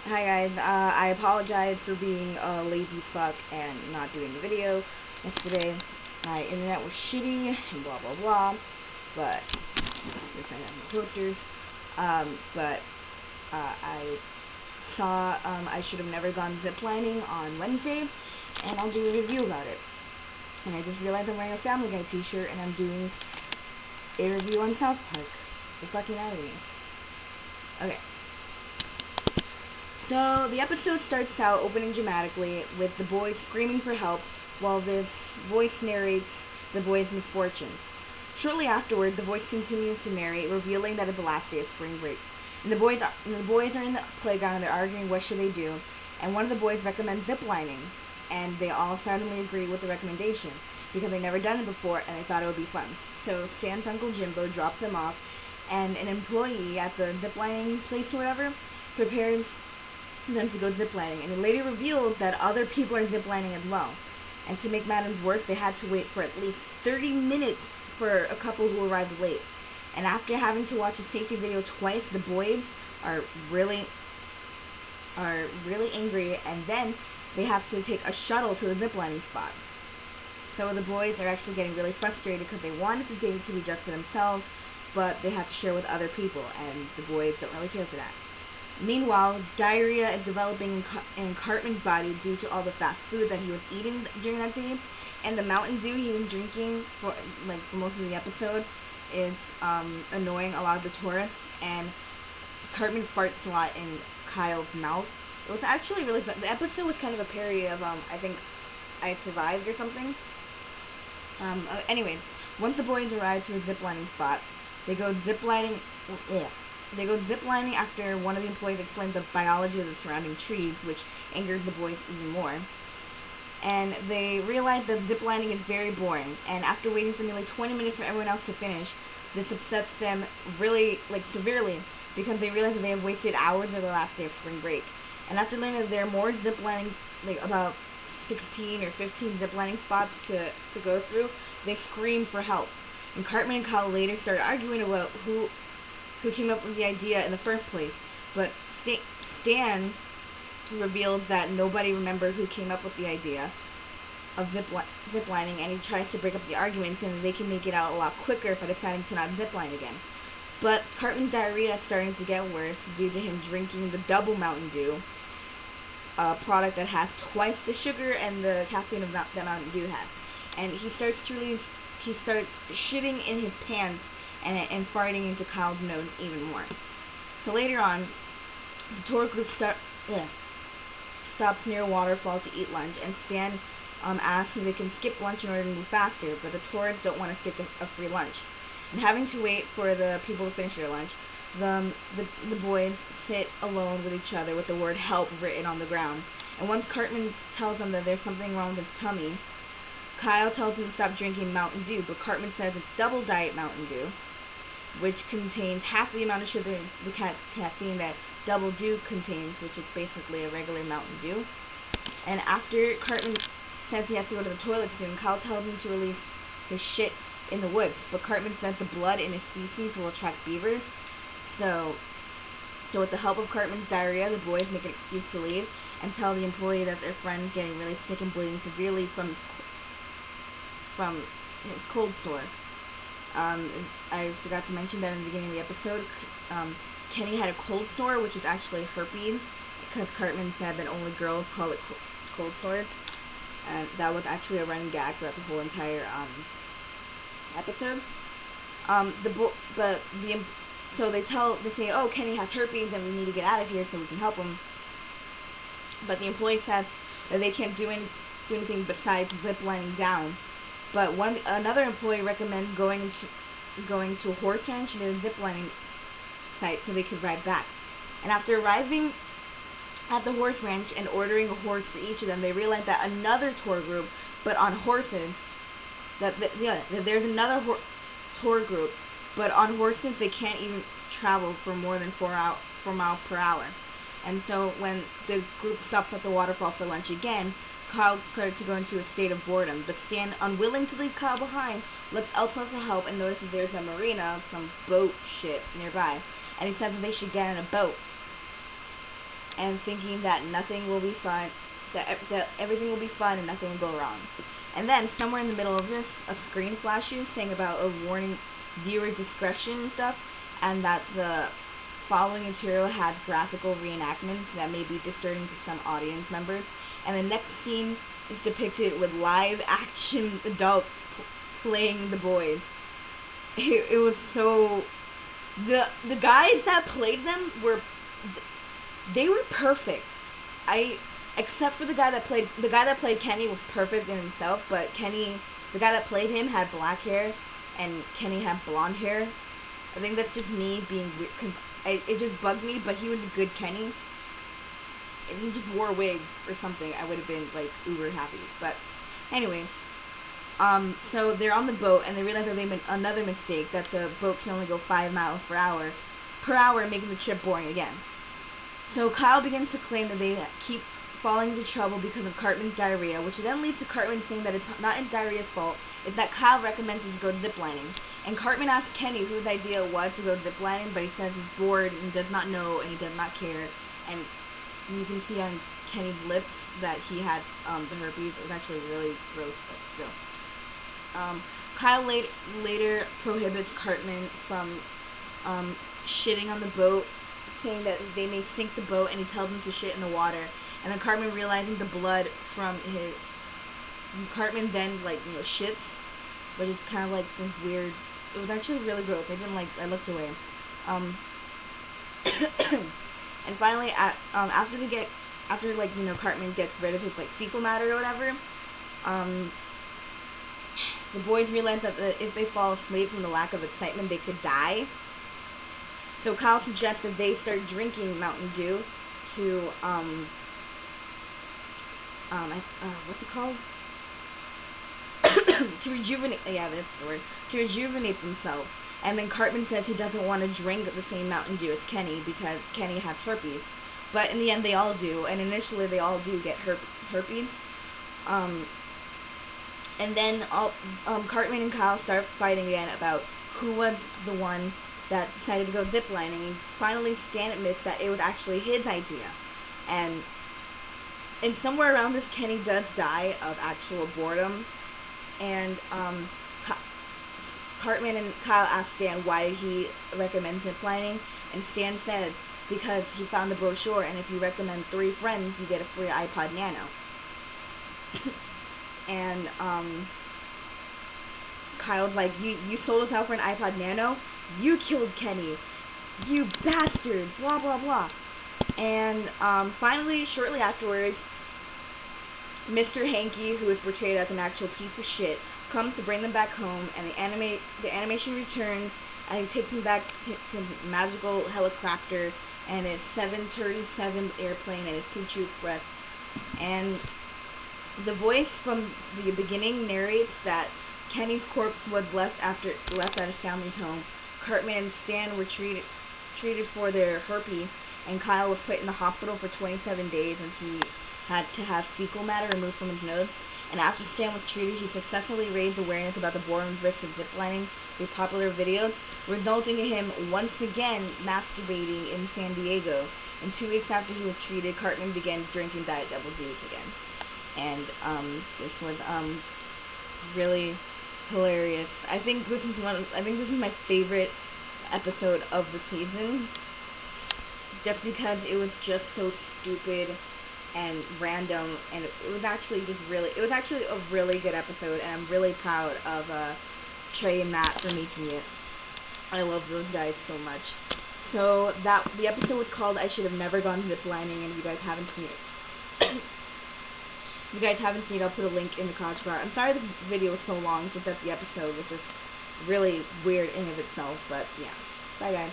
Hi guys, I apologize for being a lazy fuck and not doing the video yesterday. My internet was shitty and blah blah blah, but we're trying to have no posters. But I saw I should have never gone ziplining on Wednesday, and I'll do a review about it. And I just realized I'm wearing a Family Guy t-shirt and I'm doing a review on South Park. You're fucking out of me. Okay. So, the episode starts out opening dramatically with the boys screaming for help while this voice narrates the boys' misfortunes. Shortly afterward, the voice continues to narrate, revealing that it's the last day of spring break. And the boys are in the playground and they're arguing what should they do, and one of the boys recommends ziplining, and they all suddenly agree with the recommendation because they've never done it before and they thought it would be fun. So Stan's Uncle Jimbo drops them off, and an employee at the ziplining place or whatever prepares them to go ziplining, and it later revealed that other people are ziplining as well. And to make matters worse, they had to wait for at least 30 minutes for a couple who arrived late. And after having to watch a safety video twice, the boys are really angry, and then they have to take a shuttle to the ziplining spot. So the boys are actually getting really frustrated because they wanted the day to be just for themselves, but they have to share with other people, and the boys don't really care for that. Meanwhile, diarrhea is developing in Cartman's body due to all the fast food that he was eating during that day, and the Mountain Dew he was drinking for most of the episode is annoying a lot of the tourists, and Cartman farts a lot in Kyle's mouth. It was actually really fun. The episode was kind of a parody of I think I Survived or something. Anyways, once the boys arrive to the ziplining spot, they go ziplining. They go ziplining after one of the employees explains the biology of the surrounding trees, which angers the boys even more. And they realize that ziplining is very boring, and after waiting for nearly 20 minutes for everyone else to finish, this upsets them really, severely, because they realize that they have wasted hours of the last day of spring break. And after learning that there are more ziplining, about 16 or 15 ziplining spots to go through, they scream for help. And Cartman and Kyle later start arguing about who came up with the idea in the first place, but Stan revealed that nobody remembered who came up with the idea of ziplining, and he tries to break up the argument saying that they can make it out a lot quicker by deciding to not zipline again. But Cartman's diarrhea is starting to get worse due to him drinking the double Mountain Dew, a product that has twice the sugar and the caffeine of that Mountain Dew has. And he starts shitting in his pants and farting into Kyle's nose even more. So later on, the tour group stops near a waterfall to eat lunch, and Stan asks if they can skip lunch in order to move faster, but the tourists don't want to skip a free lunch. And having to wait for the people to finish their lunch, the boys sit alone with each other with the word help written on the ground. And once Cartman tells them that there's something wrong with his tummy, Kyle tells him to stop drinking Mountain Dew, but Cartman says it's double diet Mountain Dew, which contains half the amount of sugar and the caffeine that Double Dew contains, which is basically a regular Mountain Dew. And after Cartman says he has to go to the toilet soon, Kyle tells him to release his shit in the woods, but Cartman says the blood in his feces will attract beavers. So with the help of Cartman's diarrhea, the boys make an excuse to leave and tell the employee that their friend's getting really sick and bleeding severely from his cold sore. I forgot to mention that in the beginning of the episode, Kenny had a cold sore, which was actually herpes, because Cartman said that only girls call it cold sores, and that was actually a running gag throughout the whole entire episode. So they say, oh, Kenny has herpes and we need to get out of here so we can help him. But the employee says that they can't do anything besides ziplining down. But another employee recommends going to a horse ranch near the ziplining site so they could ride back. And after arriving at the horse ranch and ordering a horse for each of them, they realize that another tour group, but on horses, that there's another tour group, but on horses they can't even travel for more than 4 miles per hour. And so when the group stops at the waterfall for lunch again, Kyle started to go into a state of boredom, but Stan, unwilling to leave Kyle behind, looks elsewhere for help and notices there's a marina, some boat ship nearby, and he says that they should get in a boat. and thinking that nothing will be fun, that everything will be fun and nothing will go wrong. And then somewhere in the middle of this, a screen flashes saying about a warning, viewer discretion and stuff, and that the following material had graphical reenactments that may be disturbing to some audience members. And the next scene is depicted with live action adults playing the boys. It was so, the guys that played them they were perfect. Except for the guy that played Kenny was perfect in himself, but the guy that played him had black hair and Kenny had blonde hair. I think that's just me being weird, cause it just bugged me, but he was a good Kenny. If he just wore a wig or something, I would have been like uber happy. But anyway, so they're on the boat and they realize that they made another mistake, that the boat can only go 5 miles per hour, making the trip boring again. So Kyle begins to claim that they keep falling into trouble because of Cartman's diarrhea, which then leads to Cartman saying that it's not diarrhea's fault, it's that Kyle recommends to go ziplining. And Cartman asks Kenny whose idea it was to go ziplining, but he says he's bored and does not know and he does not care. And you can see on Kenny's lips that he had the herpes. It was actually really gross, but still. Kyle later prohibits Cartman from shitting on the boat, saying that they may sink the boat, and he tells him to shit in the water. And then Cartman, realizing the blood from his, Cartman then shits, but it's kind of like this weird. It was actually really gross. I looked away. And finally, after Cartman gets rid of his fecal matter or whatever, the boys realize that if they fall asleep from the lack of excitement, they could die. So Kyle suggests that they start drinking Mountain Dew to what's it called? To rejuvenate. Yeah, that's the word. To rejuvenate themselves. And then Cartman says he doesn't want to drink the same Mountain Dew as Kenny because Kenny has herpes. But in the end, they all do. And initially, they all do get herpes. And then Cartman and Kyle start fighting again about who was the one that decided to go ziplining. And finally, Stan admits that it was actually his idea. And somewhere around this, Kenny does die of actual boredom. And Cartman and Kyle ask Stan why he recommends ziplining, and Stan says because he found the brochure, and if you recommend 3 friends, you get a free iPod Nano. And Kyle's like, you sold us out for an iPod Nano? You killed Kenny, you bastard, blah blah blah. And finally, shortly afterwards, Mr. Hanky, who is portrayed as an actual piece of shit, comes to bring them back home, and the animation returns, and he takes them back to magical helicopter and his 737 airplane and his Choo-Choo Express. And the voice from the beginning narrates that Kenny's corpse was left at his family's home. Cartman and Stan were treated for their herpes, and Kyle was put in the hospital for 27 days, and he had to have fecal matter removed from his nose. And after Stan was treated, he successfully raised awareness about the boredom risks of ziplining through popular videos, resulting in him once again masturbating in San Diego. And 2 weeks after he was treated, Cartman began drinking Diet Double D's again. And this was really hilarious. I think this is my favorite episode of the season, just because it was just so stupid and random, and it was actually a really good episode, and I'm really proud of Trey and Matt for making it. I love those guys so much. So the episode was called I Should Have Never Gone Ziplining, and if you guys haven't seen it, I'll put a link in the comments bar. I'm sorry this video was so long, just that the episode was just really weird in of itself, but yeah. Bye guys.